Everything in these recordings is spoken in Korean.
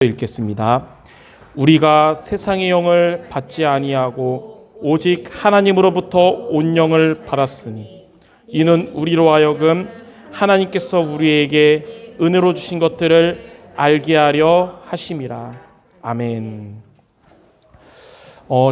읽겠습니다. 우리가 세상의 영을 받지 아니하고 오직 하나님으로부터 온 영을 받았으니 이는 우리로 하여금 하나님께서 우리에게 은혜로 주신 것들을 알게 하려 하심이라. 아멘.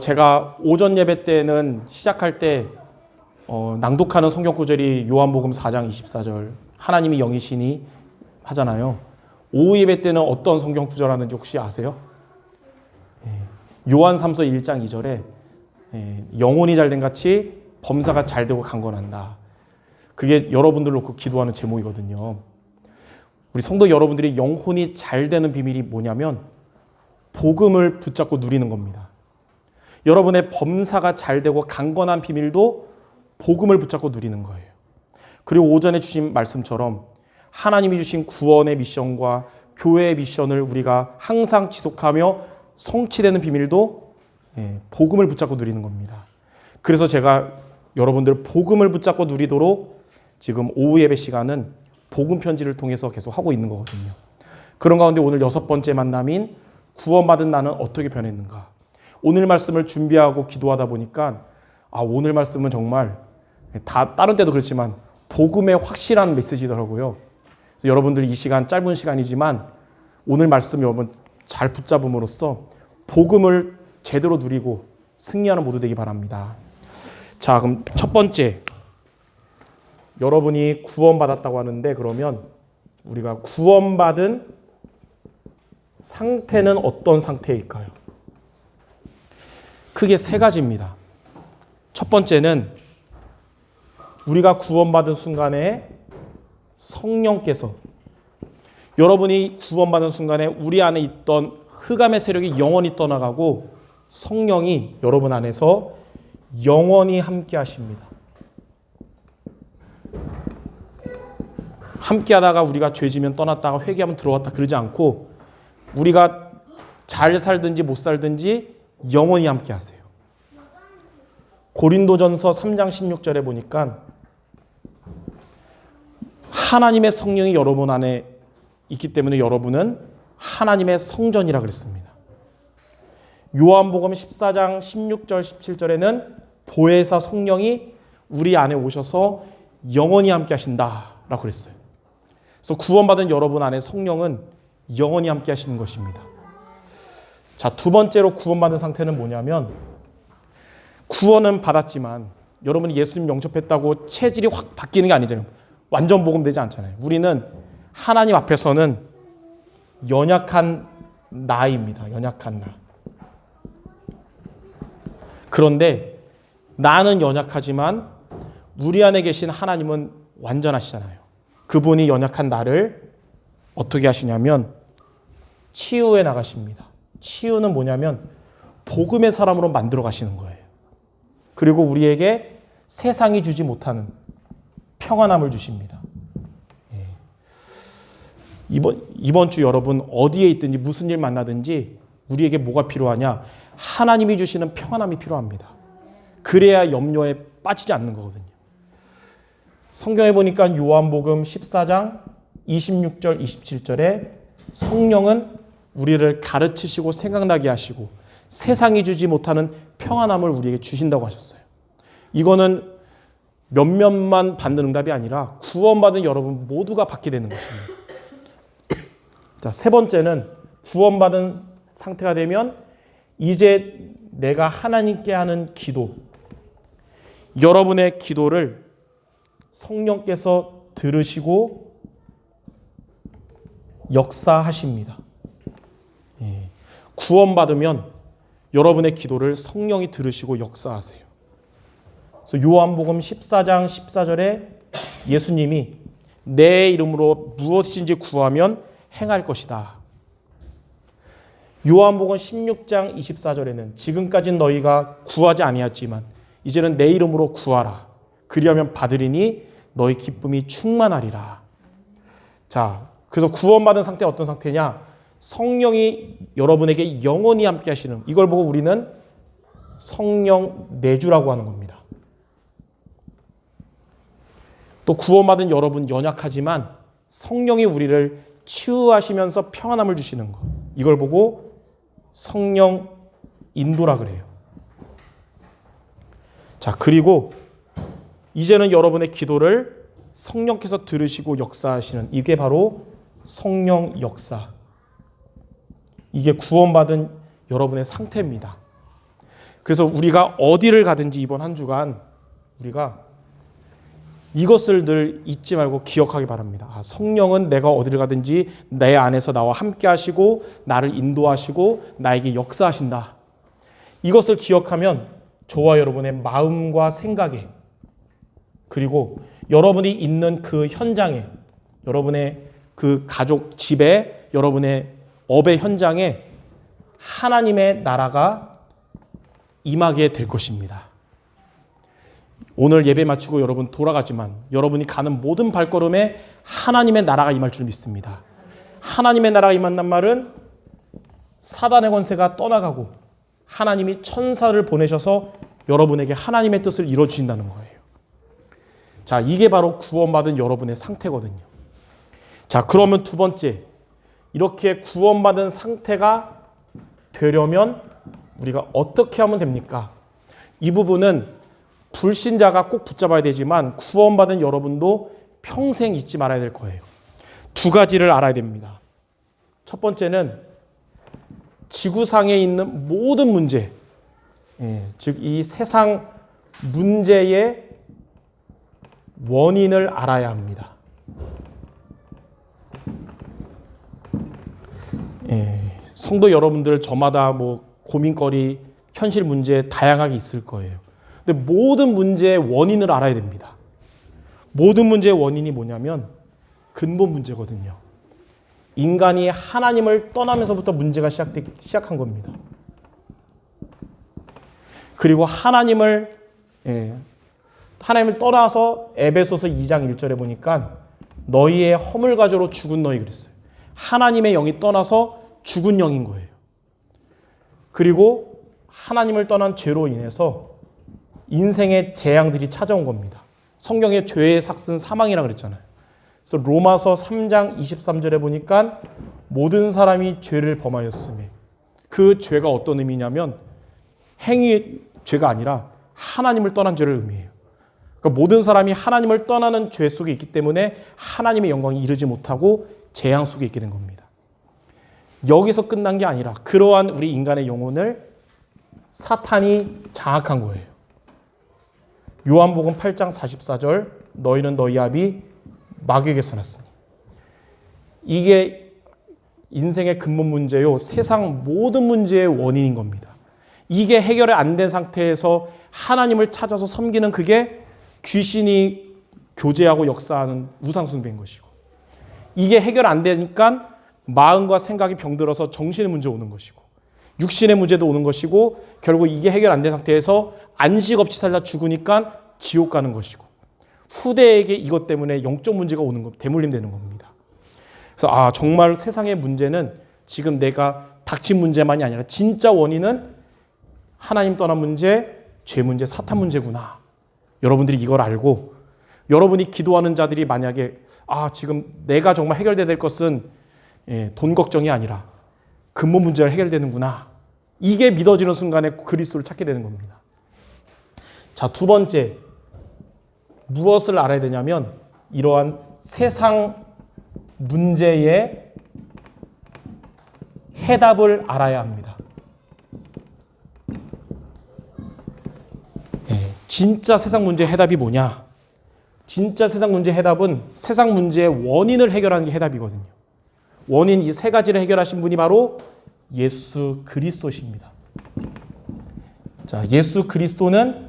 제가 오전 예배 때는 시작할 때 낭독하는 성경 구절이 요한복음 4장 24절 하나님이 영이시니 하잖아요. 오후 예배 때는 어떤 성경 구절 하는지 혹시 아세요? 요한 3서 1장 2절에 영혼이 잘된 같이 범사가 잘되고 강건한다. 그게 여러분들 놓고 기도하는 제목이거든요. 우리 성도 여러분들이 영혼이 잘되는 비밀이 뭐냐면 복음을 붙잡고 누리는 겁니다. 여러분의 범사가 잘되고 강건한 비밀도 복음을 붙잡고 누리는 거예요. 그리고 오전에 주신 말씀처럼 하나님이 주신 구원의 미션과 교회의 미션을 우리가 항상 지속하며 성취되는 비밀도 복음을 붙잡고 누리는 겁니다. 그래서 제가 여러분들 복음을 붙잡고 누리도록 지금 오후 예배 시간은 복음 편지를 통해서 계속 하고 있는 거거든요. 그런 가운데 오늘 6번째 만남인 구원받은 나는 어떻게 변했는가. 오늘 말씀을 준비하고 기도하다 보니까 오늘 말씀은 정말 다 다른 때도 그렇지만 복음의 확실한 메시지더라고요. 그래서 여러분들 이 시간 짧은 시간이지만 오늘 말씀 여러분 잘 붙잡음으로써 복음을 제대로 누리고 승리하는 모두 되기 바랍니다. 자, 그럼 첫 번째, 여러분이 구원받았다고 하는데 그러면 우리가 구원받은 상태는 어떤 상태일까요? 크게 세 가지입니다. 첫 번째는 우리가 구원받은 순간에 성령께서, 여러분이 구원받은 순간에 우리 안에 있던 흑암의 세력이 영원히 떠나가고 성령이 여러분 안에서 영원히 함께 하십니다. 함께 하다가 우리가 죄지면 떠났다가 회개하면 들어왔다 그러지 않고 우리가 잘 살든지 못 살든지 영원히 함께 하세요. 고린도전서 3장 16절에 보니까 하나님의 성령이 여러분 안에 있기 때문에 여러분은 하나님의 성전이라 그랬습니다. 요한복음 14장 16절 17절에는 보혜사 성령이 우리 안에 오셔서 영원히 함께 하신다라고 그랬어요. 그래서 구원받은 여러분 안에 성령은 영원히 함께 하시는 것입니다. 자, 두 번째로 구원받은 상태는 뭐냐면 구원은 받았지만 여러분이 예수님 영접했다고 체질이 확 바뀌는 게 아니잖아요. 완전 복음되지 않잖아요. 우리는 하나님 앞에서는 연약한 나입니다. 연약한 나. 그런데 나는 연약하지만 우리 안에 계신 하나님은 완전하시잖아요. 그분이 연약한 나를 어떻게 하시냐면 치유해 나가십니다. 치유는 뭐냐면 복음의 사람으로 만들어 가시는 거예요. 그리고 우리에게 세상이 주지 못하는 평안함을 주십니다. 이번 주 여러분 어디에 있든지 무슨 일 만나든지 우리에게 뭐가 필요하냐? 하나님이 주시는 평안함이 필요합니다. 그래야 염려에 빠지지 않는 거거든요. 성경에 보니까 요한복음 14장 26절 27절에 성령은 우리를 가르치시고 생각나게 하시고 세상이 주지 못하는 평안함을 우리에게 주신다고 하셨어요. 이거는 몇몇만 받는 응답이 아니라 구원받은 여러분 모두가 받게 되는 것입니다. 자, 세 번째는 구원받은 상태가 되면 이제 내가 하나님께 하는 기도, 여러분의 기도를 성령께서 들으시고 역사하십니다. 구원받으면 여러분의 기도를 성령이 들으시고 역사하세요. 그래서 요한복음 14장 14절에 예수님이 내 이름으로 무엇이든지 구하면 행할 것이다. 요한복음 16장 24절에는 지금까지는 너희가 구하지 아니하였지만 이제는 내 이름으로 구하라. 그리하면 받으리니 너희 기쁨이 충만하리라. 자, 그래서 구원받은 상태 어떤 상태냐? 성령이 여러분에게 영원히 함께 하시는, 이걸 보고 우리는 성령 내주라고 하는 겁니다. 또 구원받은 여러분 연약하지만 성령이 우리를 치유하시면서 평안함을 주시는 것. 이걸 보고 성령 인도라 그래요. 자, 그리고 이제는 여러분의 기도를 성령께서 들으시고 역사하시는 이게 바로 성령 역사. 이게 구원받은 여러분의 상태입니다. 그래서 우리가 어디를 가든지 이번 한 주간 우리가 이것을 늘 잊지 말고 기억하기 바랍니다. 성령은 내가 어디를 가든지 내 안에서 나와 함께 하시고 나를 인도하시고 나에게 역사하신다. 이것을 기억하면 저와 여러분의 마음과 생각에 그리고 여러분이 있는 그 현장에 여러분의 그 가족 집에 여러분의 업의 현장에 하나님의 나라가 임하게 될 것입니다. 오늘 예배 마치고 여러분 돌아가지만 여러분이 가는 모든 발걸음에 하나님의 나라가 임할 줄 믿습니다. 하나님의 나라가 임한단 말은 사단의 권세가 떠나가고 하나님이 천사를 보내셔서 여러분에게 하나님의 뜻을 이루어주신다는 거예요. 자, 이게 바로 구원받은 여러분의 상태거든요. 자, 그러면 두 번째, 이렇게 구원받은 상태가 되려면 우리가 어떻게 하면 됩니까? 이 부분은 불신자가 꼭 붙잡아야 되지만 구원받은 여러분도 평생 잊지 말아야 될 거예요. 두 가지를 알아야 됩니다. 첫 번째는 지구상에 있는 모든 문제, 즉 이 세상 문제의 원인을 알아야 합니다. 성도 여러분들 저마다 고민거리, 현실 문제 다양하게 있을 거예요. 근데 모든 문제의 원인을 알아야 됩니다. 모든 문제의 원인이 뭐냐면 근본 문제거든요. 인간이 하나님을 떠나면서부터 문제가 시작한 겁니다. 그리고 하나님을 떠나서 에베소서 2장 1절에 보니까 너희의 허물 가지로 죽은 너희 그랬어요. 하나님의 영이 떠나서 죽은 영인 거예요. 그리고 하나님을 떠난 죄로 인해서 인생의 재앙들이 찾아온 겁니다. 성경에 죄의 삭은 사망이라고 그랬잖아요. 그래서 로마서 3장 23절에 보니까 모든 사람이 죄를 범하였으며 그 죄가 어떤 의미냐면 행위 죄가 아니라 하나님을 떠난 죄를 의미해요. 그러니까 모든 사람이 하나님을 떠나는 죄 속에 있기 때문에 하나님의 영광이 이르지 못하고 재앙 속에 있게 된 겁니다. 여기서 끝난 게 아니라 그러한 우리 인간의 영혼을 사탄이 장악한 거예요. 요한복음 8장 44절 너희는 너희 아비 마귀에게서 났으니 이게 인생의 근본 문제요. 세상 모든 문제의 원인인 겁니다. 이게 해결이 안 된 상태에서 하나님을 찾아서 섬기는 그게 귀신이 교제하고 역사하는 우상숭배인 것이고 이게 해결 안 되니까 마음과 생각이 병들어서 정신의 문제 오는 것이고 육신의 문제도 오는 것이고 결국 이게 해결 안 된 상태에서 안식 없이 살다 죽으니까 지옥 가는 것이고 후대에게 이것 때문에 영적 문제가 오는 것, 대물림 되는 겁니다. 그래서 정말 세상의 문제는 지금 내가 닥친 문제만이 아니라 진짜 원인은 하나님 떠난 문제, 죄 문제, 사탄 문제구나. 여러분들이 이걸 알고 여러분이 기도하는 자들이 만약에 지금 내가 정말 해결돼야 될 것은 돈 걱정이 아니라 근본 문제가 해결되는구나. 이게 믿어지는 순간에 그리스도를 찾게 되는 겁니다. 자, 두 번째 무엇을 알아야 되냐면 이러한 세상 문제의 해답을 알아야 합니다. 진짜 세상 문제의 해답이 뭐냐? 진짜 세상 문제의 해답은 세상 문제의 원인을 해결하는 게 해답이거든요. 원인 이 세 가지를 해결하신 분이 바로 예수 그리스도십니다. 자, 예수 그리스도는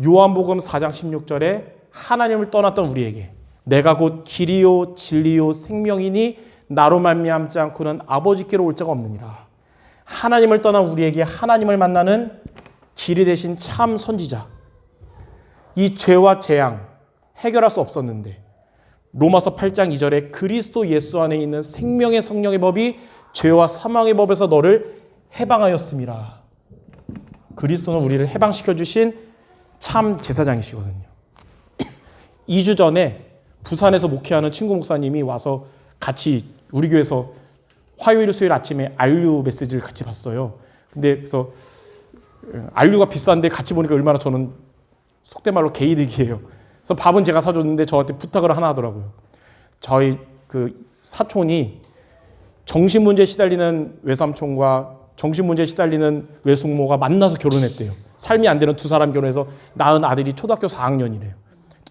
요한복음 4장 16절에 하나님을 떠났던 우리에게 내가 곧 길이요 진리요 생명이니 나로 말미암지 않고는 아버지께로 올 자가 없느니라. 하나님을 떠난 우리에게 하나님을 만나는 길이 되신 참 선지자. 이 죄와 재앙 해결할 수 없었는데 로마서 8장 2절에 그리스도 예수 안에 있는 생명의 성령의 법이 죄와 사망의 법에서 너를 해방하였음이라. 그리스도는 우리를 해방시켜 주신 참 제사장이시거든요. 2주 전에 부산에서 목회하는 친구 목사님이 와서 같이 우리 교회에서 화요일, 수요일 아침에 알류 메시지를 같이 봤어요. 근데 그래서 알류가 비싼데 같이 보니까 얼마나 저는 속된 말로 개이득이에요. 그래서 밥은 제가 사줬는데 저한테 부탁을 하나 하더라고요. 저희 그 사촌이 정신문제에 시달리는 외삼촌과 정신문제에 시달리는 외숙모가 만나서 결혼했대요. 삶이 안 되는 두 사람 결혼해서 낳은 아들이 초등학교 4학년이래요.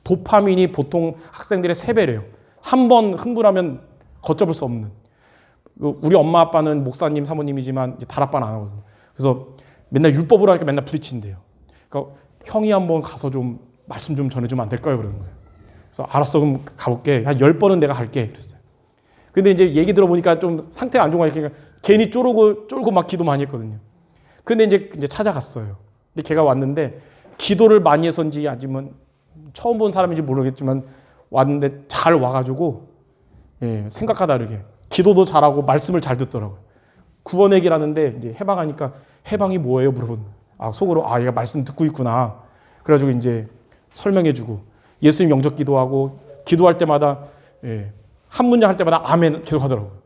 도파민이 보통 학생들의 3배래요. 한 번 흥분하면 걷잡을 수 없는. 우리 엄마 아빠는 목사님 사모님이지만 다락방 안 하거든요. 그래서 맨날 율법으로 하니까 맨날 부딪힌대요. 그러니까 형이 한번 가서 좀 말씀 좀 전해주면 안 될까요? 그러는 거예요. 그래서 알았어, 그럼 가볼게. 한 10번은 내가 갈게. 그랬어요. 근데 이제 얘기 들어보니까 좀 상태가 안 좋은 거니까 괜히 쫄고 막 기도 많이 했거든요. 근데 이제 찾아갔어요. 근데 걔가 왔는데 기도를 많이 해서인지 아직은 처음 본 사람인지 모르겠지만 왔는데 잘 와가지고 생각과 다르게 기도도 잘하고 말씀을 잘 듣더라고요. 구원 얘기를 하는데 이제 해방하니까 해방이 뭐예요? 물어보는 거예요. 속으로 얘가 말씀 듣고 있구나. 그래가지고 이제 설명해주고 예수님 영접 기도하고 기도할 때마다 한 문장 할 때마다 아멘 계속 하더라고요.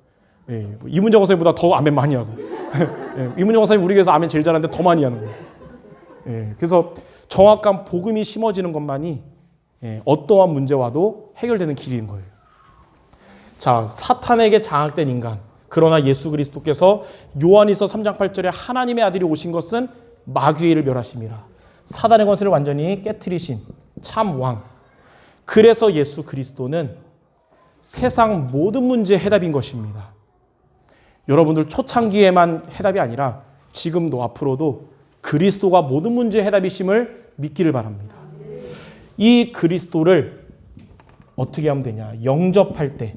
이문정 선생님보다 더 아멘 많이 하고 이문정 선생님 우리 교회에서 아멘 제일 잘하는데 더 많이 하는 거예요. 그래서 정확한 복음이 심어지는 것만이 어떠한 문제와도 해결되는 길인 거예요. 자, 사탄에게 장악된 인간. 그러나 예수 그리스도께서 요한일서 3장 8절에 하나님의 아들이 오신 것은 마귀의 일을 멸하심이라. 사단의 권세를 완전히 깨트리신 참 왕. 그래서 예수 그리스도는 세상 모든 문제의 해답인 것입니다. 여러분들 초창기에만 해답이 아니라 지금도 앞으로도 그리스도가 모든 문제의 해답이심을 믿기를 바랍니다. 이 그리스도를 어떻게 하면 되냐? 영접할 때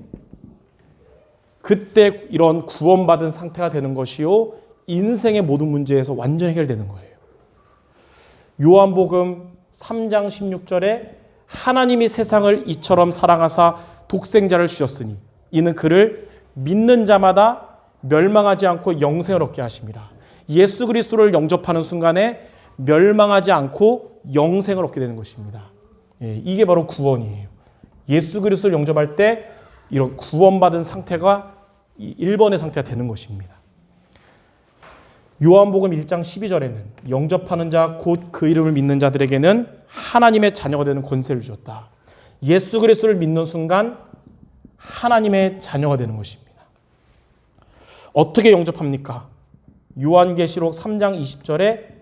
그때 이런 구원받은 상태가 되는 것이요 인생의 모든 문제에서 완전히 해결되는 거예요. 요한복음 3장 16절에 하나님이 세상을 이처럼 사랑하사 독생자를 주셨으니 이는 그를 믿는 자마다 멸망하지 않고 영생을 얻게 하심이라. 예수 그리스도를 영접하는 순간에 멸망하지 않고 영생을 얻게 되는 것입니다. 이게 바로 구원이에요. 예수 그리스도를 영접할 때 이런 구원받은 상태가 1번의 상태가 되는 것입니다. 요한복음 1장 12절에는 영접하는 자 곧 그 이름을 믿는 자들에게는 하나님의 자녀가 되는 권세를 주셨다. 예수 그리스도를 믿는 순간 하나님의 자녀가 되는 것입니다. 어떻게 영접합니까? 요한계시록 3장 20절에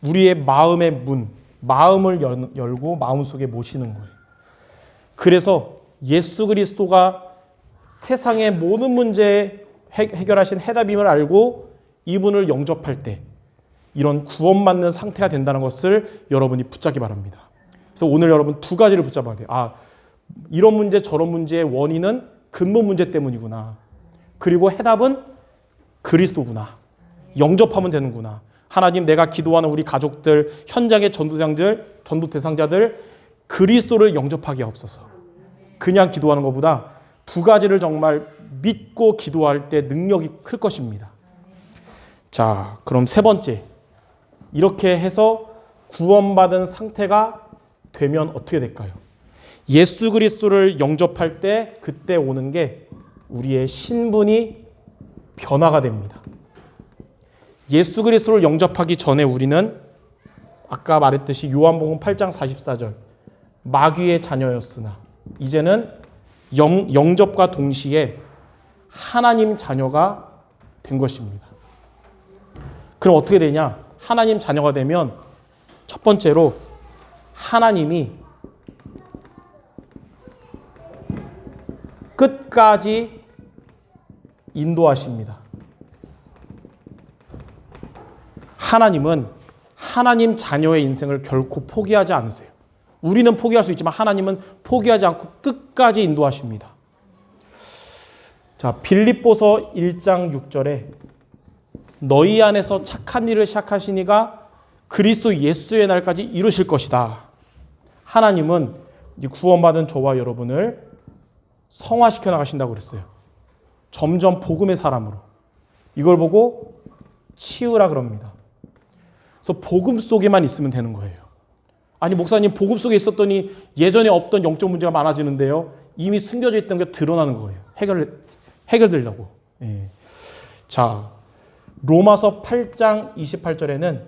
우리의 마음의 문, 마음을 열고 마음속에 모시는 거예요. 그래서 예수 그리스도가 세상의 모든 문제 해결하신 해답임을 알고 이분을 영접할 때 이런 구원받는 상태가 된다는 것을 여러분이 붙잡기 바랍니다. 그래서 오늘 여러분 2가지를 붙잡아야 돼요. 이런 문제 저런 문제의 원인은 근본 문제 때문이구나. 그리고 해답은 그리스도구나. 영접하면 되는구나. 하나님, 내가 기도하는 우리 가족들, 현장의 전도 대상자들 그리스도를 영접하게 하옵소서. 그냥 기도하는 것보다 2가지를 정말 믿고 기도할 때 능력이 클 것입니다. 자, 그럼 3번째. 이렇게 해서 구원받은 상태가 되면 어떻게 될까요? 예수 그리스도를 영접할 때 그때 오는 게 우리의 신분이 변화가 됩니다. 예수 그리스도를 영접하기 전에 우리는 아까 말했듯이 요한복음 8장 44절 마귀의 자녀였으나 이제는 영접과 동시에 하나님 자녀가 된 것입니다. 그럼 어떻게 되냐? 하나님 자녀가 되면 첫 번째로 하나님이 끝까지 인도하십니다. 하나님은 하나님 자녀의 인생을 결코 포기하지 않으세요. 우리는 포기할 수 있지만 하나님은 포기하지 않고 끝까지 인도하십니다. 자, 빌립보서 1장 6절에 너희 안에서 착한 일을 시작하시니가 그리스도 예수의 날까지 이루실 것이다. 하나님은 구원받은 저와 여러분을 성화시켜 나가신다고 그랬어요. 점점 복음의 사람으로. 이걸 보고 치유라 그럽니다. 그래서 복음 속에만 있으면 되는 거예요. 아니 목사님 복음 속에 있었더니 예전에 없던 영적 문제가 많아지는데요. 이미 숨겨져 있던 게 드러나는 거예요. 해결되려고. 예. 자, 로마서 8장 28절에는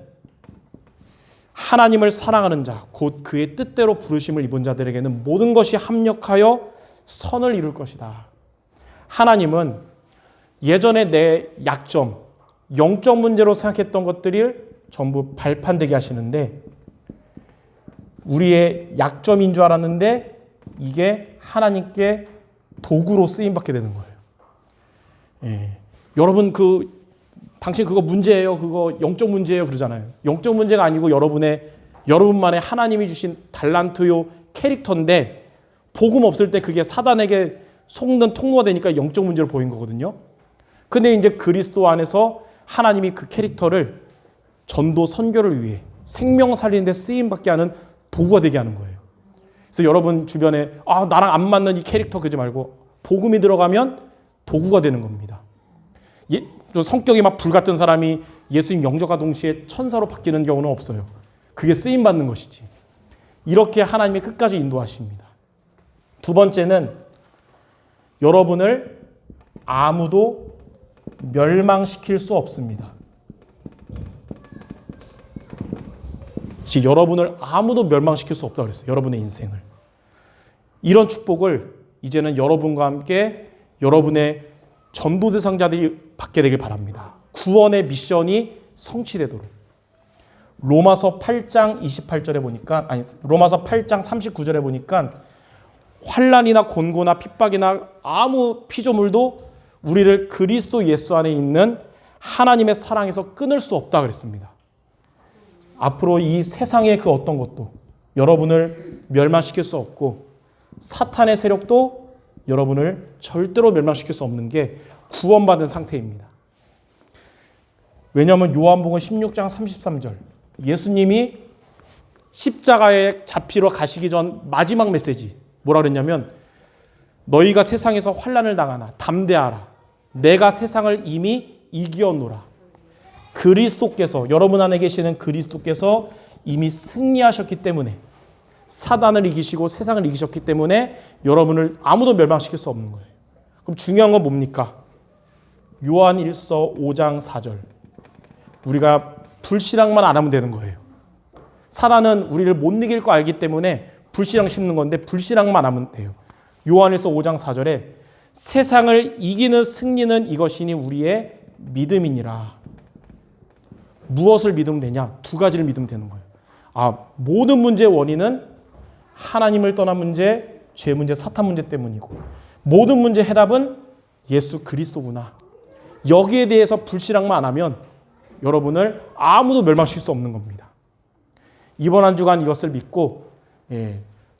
하나님을 사랑하는 자, 곧 그의 뜻대로 부르심을 입은 자들에게는 모든 것이 합력하여 선을 이룰 것이다. 하나님은 예전에 내 약점, 영적 문제로 생각했던 것들을 전부 발판되게 하시는데, 우리의 약점인 줄 알았는데 이게 하나님께 도구로 쓰임받게 되는 거예요. 예. 여러분 당신 그거 문제예요. 그거 영적 문제예요. 그러잖아요. 영적 문제가 아니고 여러분만의 하나님이 주신 달란트요 캐릭터인데, 복음 없을 때 그게 사단에게 속는 통로가 되니까 영적 문제로 보인 거거든요. 근데 이제 그리스도 안에서 하나님이 그 캐릭터를 전도 선교를 위해 생명 살리는 데 쓰임받게 하는 도구가 되게 하는 거예요. 그래서 여러분 주변에 나랑 안 맞는 이 캐릭터 그러지 말고 복음이 들어가면 도구가 되는 겁니다. 좀 성격이 막 불같은 사람이 예수님 영접과 동시에 천사로 바뀌는 경우는 없어요. 그게 쓰임받는 것이지. 이렇게 하나님이 끝까지 인도하십니다. 두 번째는 여러분을 아무도 멸망시킬 수 없습니다. 여러분을 아무도 멸망시킬 수 없다고 그랬어요. 여러분의 인생을. 이런 축복을 이제는 여러분과 함께 여러분의 전도 대상자들이 받게 되길 바랍니다. 구원의 미션이 성취되도록. 로마서 8장 28절에 보니까, 로마서 8장 39절에 보니까 환난이나 곤고나 핍박이나 아무 피조물도 우리를 그리스도 예수 안에 있는 하나님의 사랑에서 끊을 수 없다 그랬습니다. 앞으로 이 세상의 그 어떤 것도 여러분을 멸망시킬 수 없고, 사탄의 세력도 여러분을 절대로 멸망시킬 수 없는 게 구원받은 상태입니다. 왜냐하면 요한복음 16장 33절, 예수님이 십자가에 잡히러 가시기 전 마지막 메시지 뭐라 그랬냐면, 너희가 세상에서 환난을 당하나 담대하라, 내가 세상을 이미 이기었노라. 그리스도께서, 여러분 안에 계시는 그리스도께서 이미 승리하셨기 때문에, 사단을 이기시고 세상을 이기셨기 때문에 여러분을 아무도 멸망시킬 수 없는 거예요. 그럼 중요한 건 뭡니까? 요한 1서 5장 4절. 우리가 불신앙만 안 하면 되는 거예요. 사단은 우리를 못 이길 거 알기 때문에 불신앙 심는 건데, 불신앙만 하면 돼요. 요한 1서 5장 4절에 세상을 이기는 승리는 이것이니 우리의 믿음이니라. 무엇을 믿으면 되냐? 두 가지를 믿으면 되는 거예요. 모든 문제의 원인은 하나님을 떠난 문제, 죄 문제, 사탄 문제 때문이고, 모든 문제의 해답은 예수 그리스도구나. 여기에 대해서 불신앙만 안 하면 여러분을 아무도 멸망시킬 수 없는 겁니다. 이번 한 주간 이것을 믿고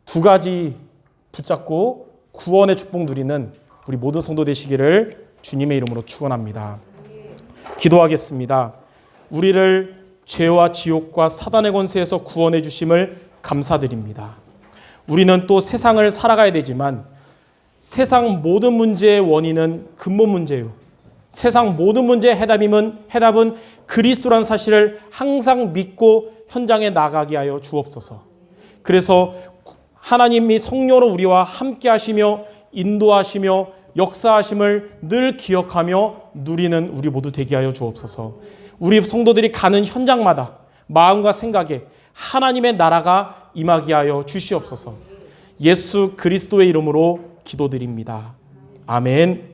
두 가지 붙잡고 구원의 축복 누리는 우리 모든 성도 되시기를 주님의 이름으로 축원합니다. 기도하겠습니다. 우리를 죄와 지옥과 사단의 권세에서 구원해 주심을 감사드립니다. 우리는 또 세상을 살아가야 되지만 세상 모든 문제의 원인은 근본 문제예요. 세상 모든 문제의 해답은 그리스도란 사실을 항상 믿고 현장에 나가게 하여 주옵소서. 그래서 하나님이 성령으로 우리와 함께 하시며 인도하시며 역사하심을 늘 기억하며 누리는 우리 모두 되게 하여 주옵소서. 우리 성도들이 가는 현장마다 마음과 생각에 하나님의 나라가 임하게 하여 주시옵소서. 예수 그리스도의 이름으로 기도드립니다. 아멘.